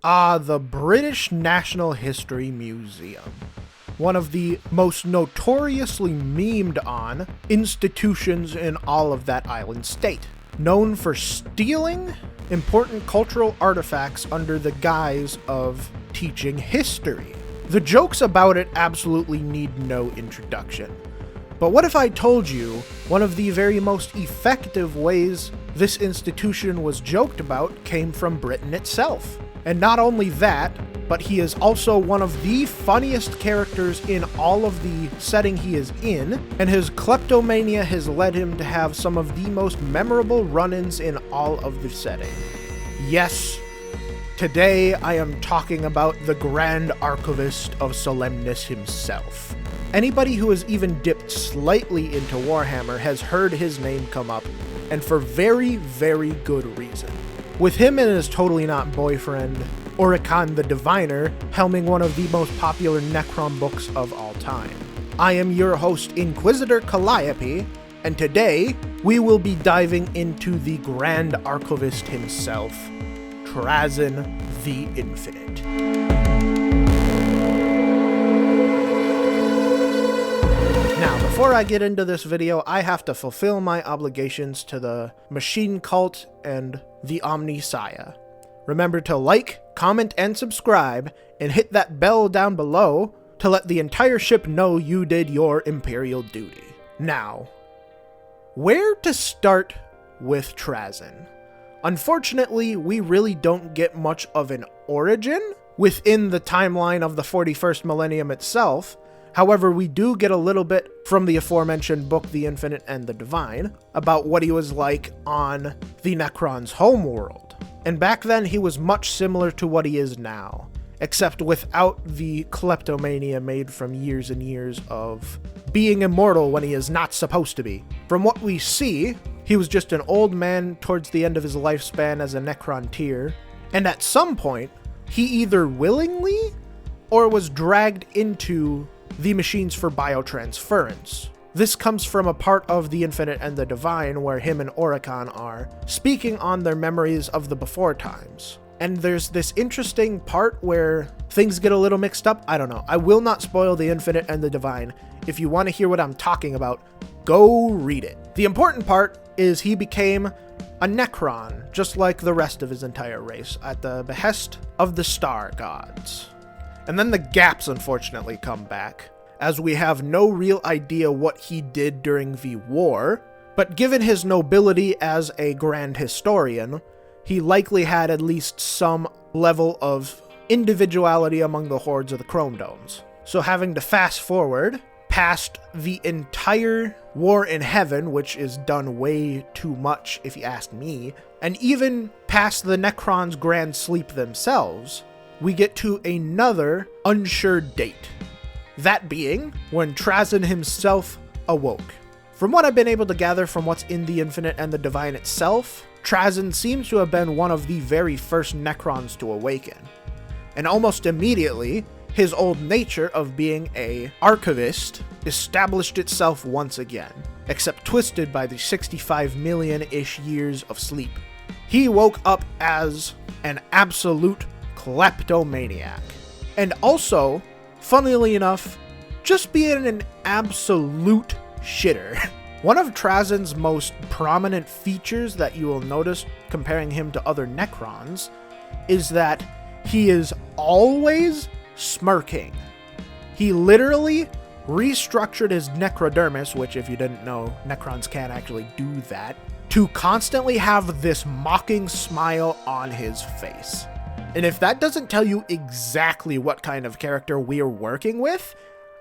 The British National History Museum. One of the most notoriously memed on institutions in all of that island state. Known for stealing important cultural artifacts under the guise of teaching history. The jokes about it absolutely need no introduction. But what if I told you one of the very most effective ways this institution was joked about came from Britain itself? And not only that, but he is also one of the funniest characters in all of the setting he is in, and his kleptomania has led him to have some of the most memorable run-ins in all of the setting. Yes, today I am talking about the Grand Archivist of Solemnus himself. Anybody who has even dipped slightly into Warhammer has heard his name come up, and for very, very good reason. With him and his totally not boyfriend, Oricon the Diviner, helming one of the most popular Necron books of all time. I am your host, Inquisitor Calliope, and today we will be diving into the Grand Archivist himself, Trazyn the Infinite. Now, before I get into this video, I have to fulfill my obligations to the Machine Cult and the Omnisaya. Remember to like, comment, and subscribe, and hit that bell down below to let the entire ship know you did your Imperial duty. Now, where to start with Trazyn? Unfortunately, we really don't get much of an origin within the timeline of the 41st millennium itself. However, we do get a little bit from the aforementioned book, The Infinite and the Divine, about what he was like on the Necron's homeworld. And back then, he was much similar to what he is now, except without the kleptomania made from years and years of being immortal when he is not supposed to be. From what we see, he was just an old man towards the end of his lifespan as a Necrontyr, and at some point, he either willingly or was dragged into the machines for biotransference. This comes from a part of The Infinite and the Divine where him and Oricon are speaking on their memories of the before times. And there's this interesting part where things get a little mixed up. I don't know. I will not spoil The Infinite and the Divine. If you want to hear what I'm talking about, go read it. The important part is he became a Necron, just like the rest of his entire race, at the behest of the Star Gods. And then the gaps unfortunately come back, as we have no real idea what he did during the war, but given his nobility as a grand historian, he likely had at least some level of individuality among the hordes of the Chrome Domes. So having to fast forward past the entire war in heaven, which is done way too much if you ask me, and even past the Necron's grand sleep themselves, we get to another unsure date. That being when Trazyn himself awoke. From what I've been able to gather from what's in The Infinite and the Divine itself, Trazyn seems to have been one of the very first Necrons to awaken. And almost immediately, his old nature of being an archivist established itself once again, except twisted by the 65 million-ish years of sleep. He woke up as an absolute kleptomaniac. And also, funnily enough, just being an absolute shitter. One of Trazyn's most prominent features that you will notice comparing him to other Necrons is that he is always smirking. He literally restructured his necrodermis, which if you didn't know, Necrons can't actually do that, to constantly have this mocking smile on his face. And if that doesn't tell you exactly what kind of character we're working with,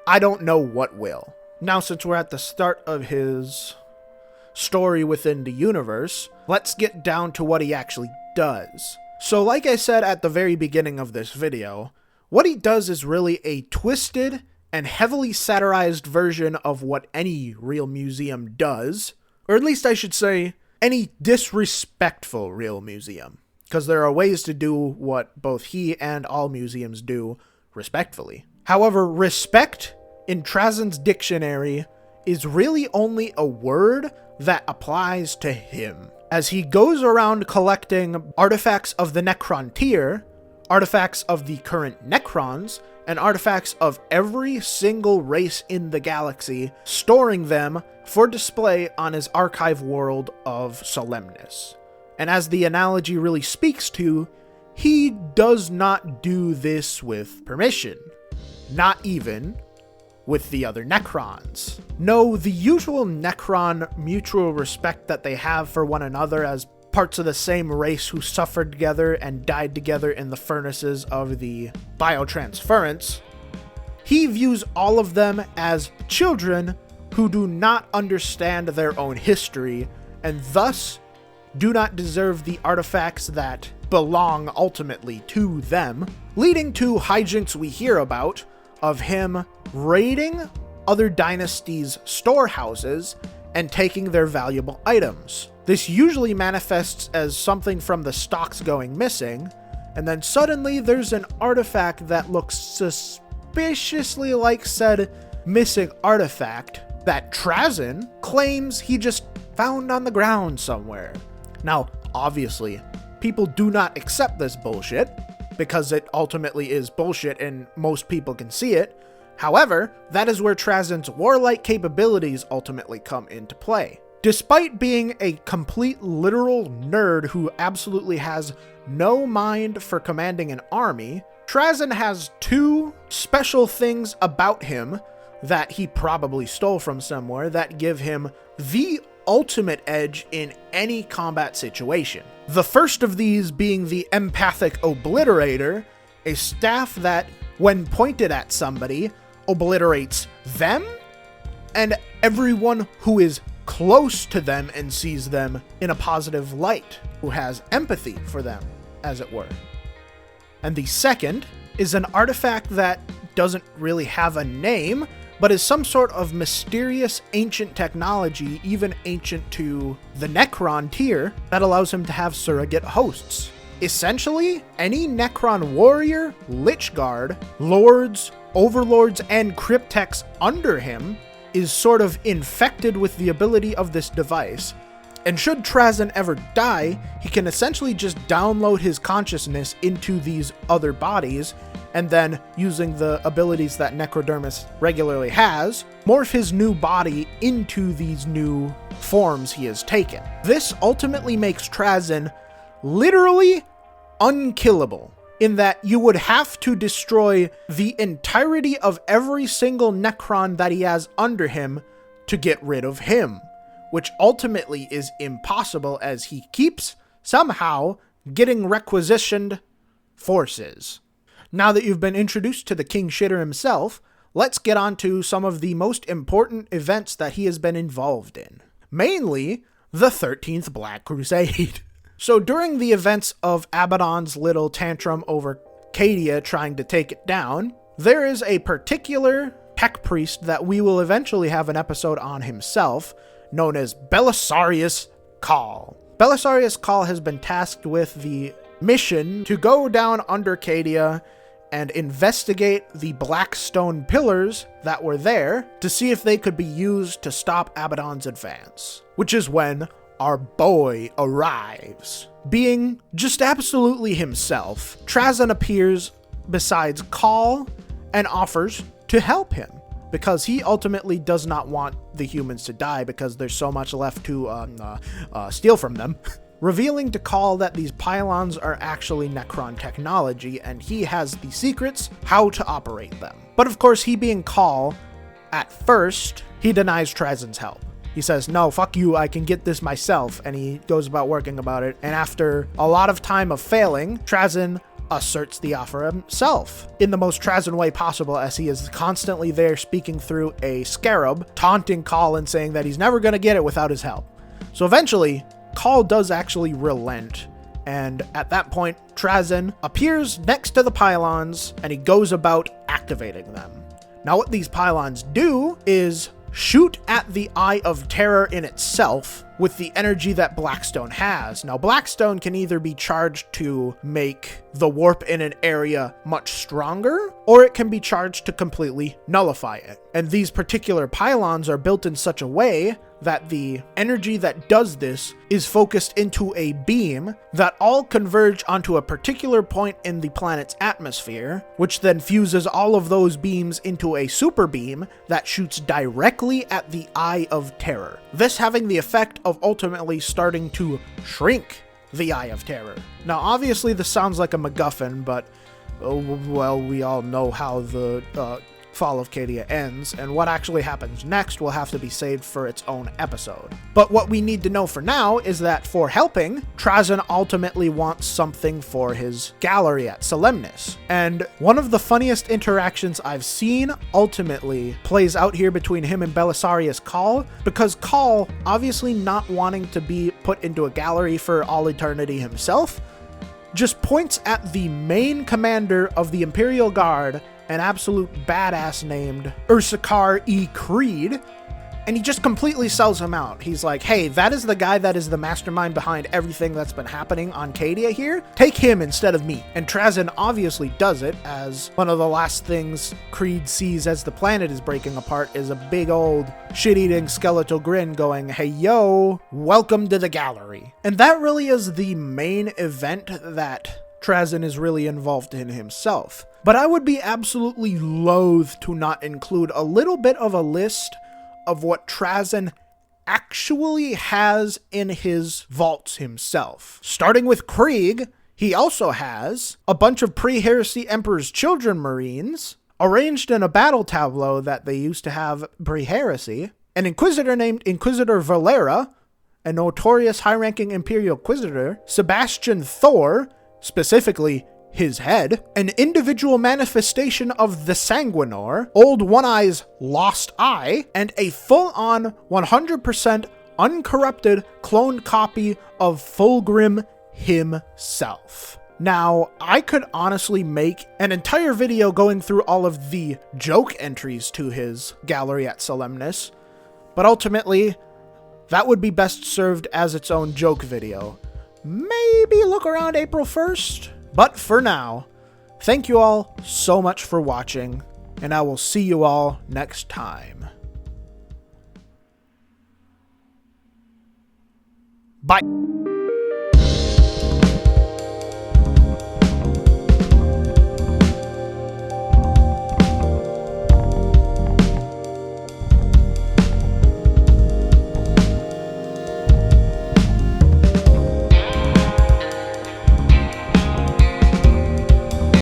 I don't know what will. Now, since we're at the start of his story within the universe, let's get down to what he actually does. So like I said at the very beginning of this video, what he does is really a twisted and heavily satirized version of what any real museum does, or at least I should say, any disrespectful real museum. Because there are ways to do what both he and all museums do respectfully. However, respect in Trazyn's dictionary is really only a word that applies to him. As he goes around collecting artifacts of the Necrontyr, artifacts of the current Necrons, and artifacts of every single race in the galaxy, storing them for display on his archive world of Solemnis. And as the analogy really speaks to, he does not do this with permission. Not even with the other Necrons. No, the usual Necron mutual respect that they have for one another as parts of the same race who suffered together and died together in the furnaces of the biotransference, he views all of them as children who do not understand their own history and thus do not deserve the artifacts that belong ultimately to them, leading to hijinks we hear about of him raiding other dynasties' storehouses and taking their valuable items. This usually manifests as something from the stocks going missing, and then suddenly there's an artifact that looks suspiciously like said missing artifact that Trazyn claims he just found on the ground somewhere. Now, obviously, people do not accept this bullshit, because it ultimately is bullshit and most people can see it. However, that is where Trazyn's warlike capabilities ultimately come into play. Despite being a complete literal nerd who absolutely has no mind for commanding an army, Trazyn has two special things about him that he probably stole from somewhere that give him the ultimate edge in any combat situation. The first of these being the empathic obliterator, a staff that, when pointed at somebody, obliterates them and everyone who is close to them and sees them in a positive light, who has empathy for them, as it were. And the second is an artifact that doesn't really have a name, but is some sort of mysterious ancient technology, even ancient to the Necron tier, that allows him to have surrogate hosts. Essentially, any Necron warrior, Lich Guard, lords, overlords, and cryptechs under him is sort of infected with the ability of this device, and should Trazyn ever die, he can essentially just download his consciousness into these other bodies, and then, using the abilities that Necrodermis regularly has, morph his new body into these new forms he has taken. This ultimately makes Trazyn literally unkillable, in that you would have to destroy the entirety of every single Necron that he has under him to get rid of him, which ultimately is impossible as he keeps, somehow, getting requisitioned forces. Now that you've been introduced to the King Shitter himself, let's get on to some of the most important events that he has been involved in. Mainly, the 13th Black Crusade. So during the events of Abaddon's little tantrum over Cadia trying to take it down, there is a particular tech priest that we will eventually have an episode on himself, known as Belisarius Cawl. Belisarius Cawl has been tasked with the mission to go down under Cadia and investigate the black stone pillars that were there to see if they could be used to stop Abaddon's advance, which is when our boy arrives. Being just absolutely himself, Trazyn appears besides Cawl and offers to help him, because he ultimately does not want the humans to die because there's so much left to steal from them. Revealing to Cawl that these pylons are actually Necron technology and he has the secrets how to operate them. But of course, he being Cawl, at first, he denies Trazyn's help. He says, no, fuck you, I can get this myself, and he goes about working about it, and after a lot of time of failing, Trazyn asserts the offer himself, in the most Trazyn way possible, as he is constantly there speaking through a scarab, taunting Cawl and saying that he's never going to get it without his help. So eventually, Cawl does actually relent, and at that point, Trazyn appears next to the pylons, and he goes about activating them. Now what these pylons do is shoot at the Eye of Terror in itself with the energy that Blackstone has. Now, Blackstone can either be charged to make the warp in an area much stronger, or it can be charged to completely nullify it. And these particular pylons are built in such a way that the energy that does this is focused into a beam that all converge onto a particular point in the planet's atmosphere, which then fuses all of those beams into a super beam that shoots directly at the Eye of Terror. This having the effect of ultimately starting to shrink the Eye of Terror. Now, obviously this sounds like a MacGuffin, but well, we all know how the Fall of Cadia ends, and what actually happens next will have to be saved for its own episode. But what we need to know for now is that for helping, Trazyn ultimately wants something for his gallery at Solemnis. And one of the funniest interactions I've seen ultimately plays out here between him and Belisarius Cawl, because Cawl, obviously not wanting to be put into a gallery for all eternity himself, just points at the main commander of the Imperial Guard, an absolute badass named Ursakar E. Creed, and he just completely sells him out. He's like, hey, that is the guy that is the mastermind behind everything that's been happening on Cadia here. Take him instead of me. And Trazyn obviously does it, as one of the last things Creed sees as the planet is breaking apart is a big old shit-eating skeletal grin going, hey yo, welcome to the gallery. And that really is the main event that Trazyn is really involved in himself. But I would be absolutely loath to not include a little bit of a list of what Trazyn actually has in his vaults himself. Starting with Krieg, he also has a bunch of pre-heresy Emperor's Children Marines, arranged in a battle tableau that they used to have pre-heresy, an Inquisitor named Inquisitor Valera, a notorious high-ranking Imperial Inquisitor, Sebastian Thor, specifically his head, an individual manifestation of the Sanguinor, Old One-Eye's lost eye, and a full-on 100% uncorrupted cloned copy of Fulgrim himself. Now, I could honestly make an entire video going through all of the joke entries to his gallery at Solemnis, but ultimately, that would be best served as its own joke video. Maybe look around April 1st? But for now, thank you all so much for watching, and I will see you all next time. Bye.